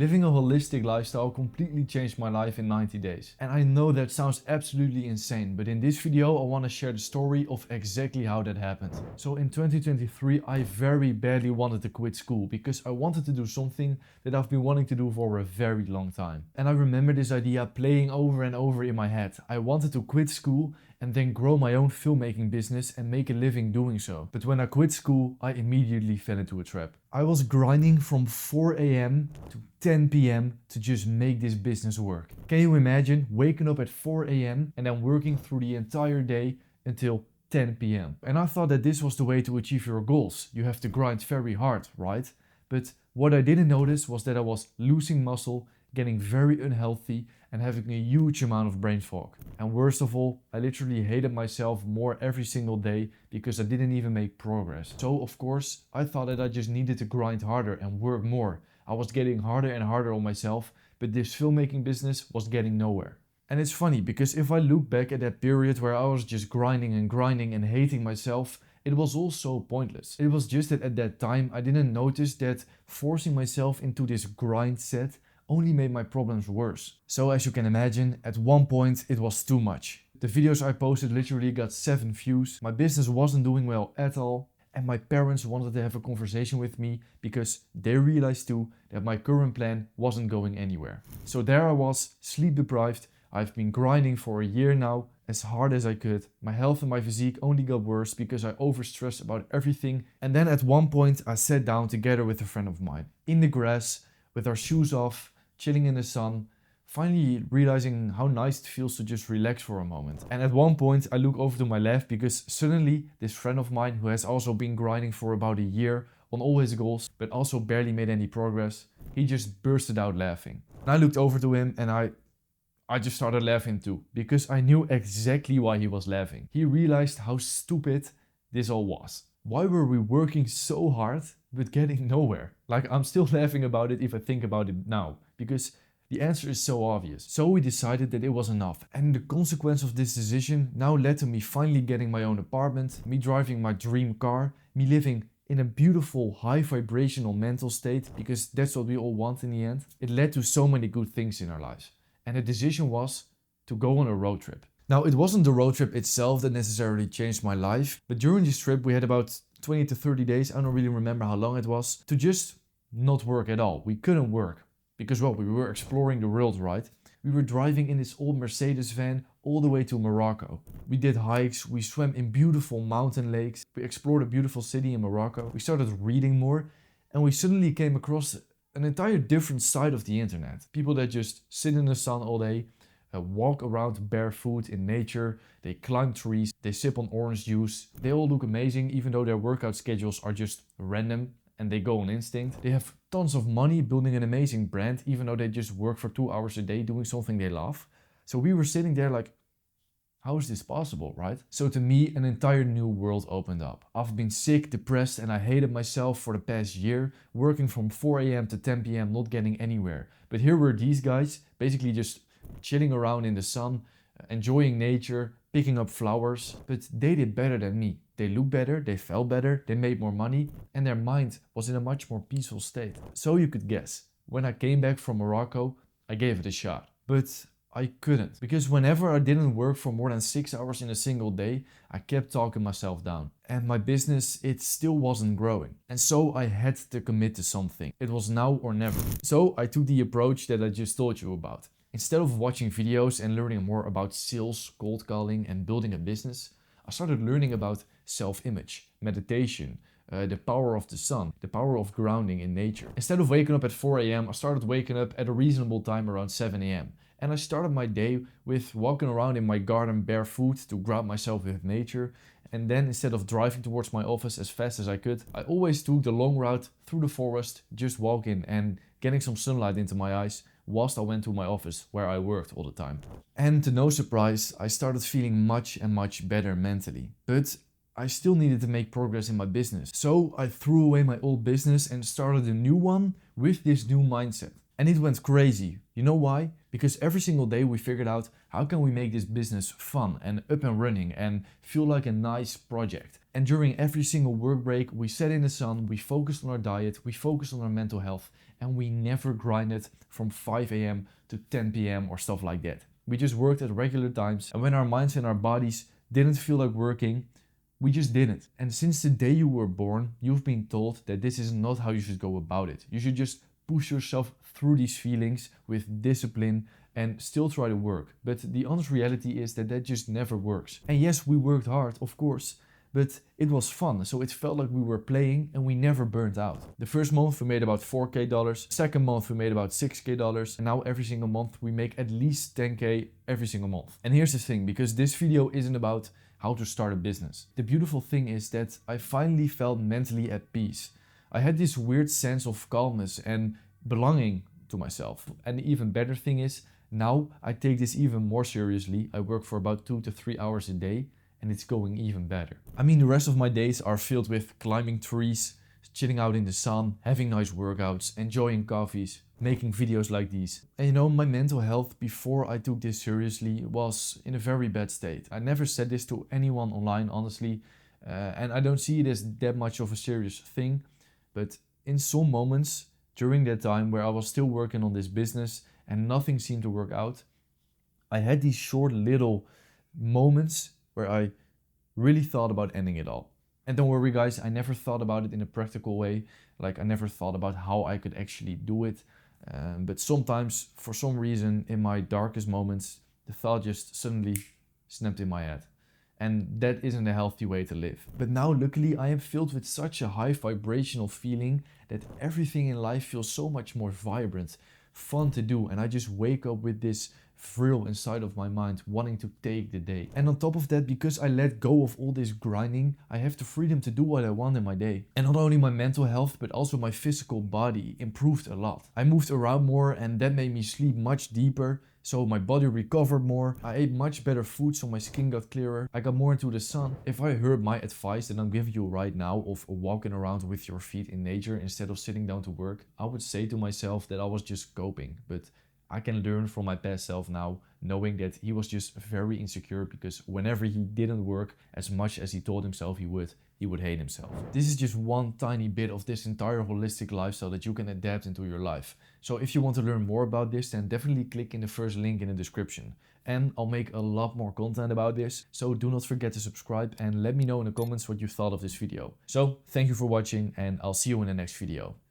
Living a holistic lifestyle completely changed my life in 90 days. And I know that sounds absolutely insane, but in this video I want to share the story of exactly how that happened. So in 2023 I very badly wanted to quit school because I wanted to do something that I've been wanting to do for a very long time. And I remember this idea playing over and over in my head. I wanted to quit school and then grow my own filmmaking business and make a living doing so. But when I quit school, I immediately fell into a trap. I was grinding from 4 a.m. to 10 p.m. to just make this business work. Can you imagine waking up at 4 a.m. and then working through the entire day until 10 p.m. And I thought that this was the way to achieve your goals. You have to grind very hard, right? But what I didn't notice was that I was losing muscle, getting very unhealthy and having a huge amount of brain fog. And worst of all, I literally hated myself more every single day because I didn't even make progress. So of course, I thought that I just needed to grind harder and work more. I was getting harder and harder on myself, but this filmmaking business was getting nowhere. And it's funny because if I look back at that period where I was just grinding and hating myself, it was all so pointless. It was just that at that time I didn't notice that forcing myself into this grind set only made my problems worse. So as you can imagine, at one point it was too much. The videos I posted literally got 7 views, my business wasn't doing well at all, and my parents wanted to have a conversation with me because they realized too that my current plan wasn't going anywhere. So there I was, sleep deprived. I've been grinding for a year now, as hard as I could. My health and my physique only got worse because I overstressed about everything. And then at one point I sat down together with a friend of mine in the grass with our shoes off, chilling in the sun, finally realizing how nice it feels to just relax for a moment. And at one point I look over to my left because suddenly this friend of mine who has also been grinding for about a year on all his goals but also barely made any progress, he just bursted out laughing. And I looked over to him and I just started laughing too because I knew exactly why he was laughing. He realized how stupid this all was. Why were we working so hard but getting nowhere? Like, I'm still laughing about it if I think about it now, because the answer is so obvious. So we decided that it was enough, and the consequence of this decision now led to me finally getting my own apartment, me driving my dream car, me living in a beautiful high vibrational mental state, because that's what we all want in the end. It led to so many good things in our lives, and the decision was to go on a road trip. Now, it wasn't the road trip itself that necessarily changed my life, but during this trip we had about 20 to 30 days, I don't really remember how long it was, to just not work at all. We couldn't work because, well, we were exploring the world, right? We were driving in this old Mercedes van all the way to Morocco. We did hikes, we swam in beautiful mountain lakes, we explored a beautiful city in Morocco, we started reading more, and we suddenly came across an entire different side of the internet. People that just sit in the sun all day, walk around barefoot in nature, they climb trees, they sip on orange juice. They all look amazing even though their workout schedules are just random and they go on instinct. They have tons of money building an amazing brand even though they just work for 2 hours a day doing something they love. So we were sitting there like, how is this possible, right? So to me, an entire new world opened up. I've been sick, depressed, and I hated myself for the past year, working from 4 a.m. to 10 p.m, not getting anywhere. But here were these guys, basically just chilling around in the sun, enjoying nature, picking up flowers, but they did better than me. They looked better, they felt better, they made more money, and their mind was in a much more peaceful state. So you could guess, when I came back from Morocco, I gave it a shot. But I couldn't, because whenever I didn't work for more than 6 hours in a single day, I kept talking myself down. And my business, it still wasn't growing. And so I had to commit to something. It was now or never. So I took the approach that I just told you about. Instead of watching videos and learning more about sales, cold calling and building a business, I started learning about self-image, meditation, the power of the sun, the power of grounding in nature. Instead of waking up at 4 a.m, I started waking up at a reasonable time around 7 a.m. And I started my day with walking around in my garden barefoot to ground myself with nature. And then instead of driving towards my office as fast as I could, I always took the long route through the forest, just walking and getting some sunlight into my eyes whilst I went to my office where I worked all the time. And to no surprise, I started feeling much better mentally. But I still needed to make progress in my business. So I threw away my old business and started a new one with this new mindset. And it went crazy. You know why? Because every single day we figured out how can we make this business fun and up and running and feel like a nice project. And during every single work break, we sat in the sun, we focused on our diet, we focused on our mental health, and we never grinded from 5 a.m. to 10 p.m. or stuff like that. We just worked at regular times, and when our minds and our bodies didn't feel like working, we just didn't. And since the day you were born, you've been told that this is not how you should go about it. You should just push yourself through these feelings with discipline and still try to work. But the honest reality is that that just never works. And yes, we worked hard, of course, but it was fun, so it felt like we were playing and we never burned out. The first month we made about $4K, second month we made about $6K, and now every single month we make at least 10K every single month. And here's the thing, because this video isn't about how to start a business. The beautiful thing is that I finally felt mentally at peace. I had this weird sense of calmness and belonging to myself. And the even better thing is, now I take this even more seriously. I work for about 2 to 3 hours a day, and it's going even better. I mean, the rest of my days are filled with climbing trees, chilling out in the sun, having nice workouts, enjoying coffees, making videos like these. And you know, my mental health before I took this seriously was in a very bad state. I never said this to anyone online, honestly, and I don't see it as that much of a serious thing. But in some moments during that time where I was still working on this business and nothing seemed to work out, I had these short little moments where I really thought about ending it all. And don't worry guys, I never thought about it in a practical way. Like I never thought about how I could actually do it. But sometimes, for some reason, in my darkest moments, the thought just suddenly snapped in my head. And that isn't a healthy way to live. But now, luckily, I am filled with such a high vibrational feeling that everything in life feels so much more vibrant, fun to do, and I just wake up with this thrill inside of my mind wanting to take the day. And on top of that, because I let go of all this grinding, I have the freedom to do what I want in my day. And not only my mental health, but also my physical body improved a lot. I moved around more, and that made me sleep much deeper, so my body recovered more. I ate much better food, so my skin got clearer. I got more into the sun. If I heard my advice that I'm giving you right now of walking around with your feet in nature instead of sitting down to work, I would say to myself that I was just coping. But I can learn from my past self now, knowing that he was just very insecure because whenever he didn't work as much as he told himself he would hate himself. This is just one tiny bit of this entire holistic lifestyle that you can adapt into your life. So if you want to learn more about this, then definitely click in the first link in the description. And I'll make a lot more content about this, so do not forget to subscribe and let me know in the comments what you thought of this video. So thank you for watching, and I'll see you in the next video.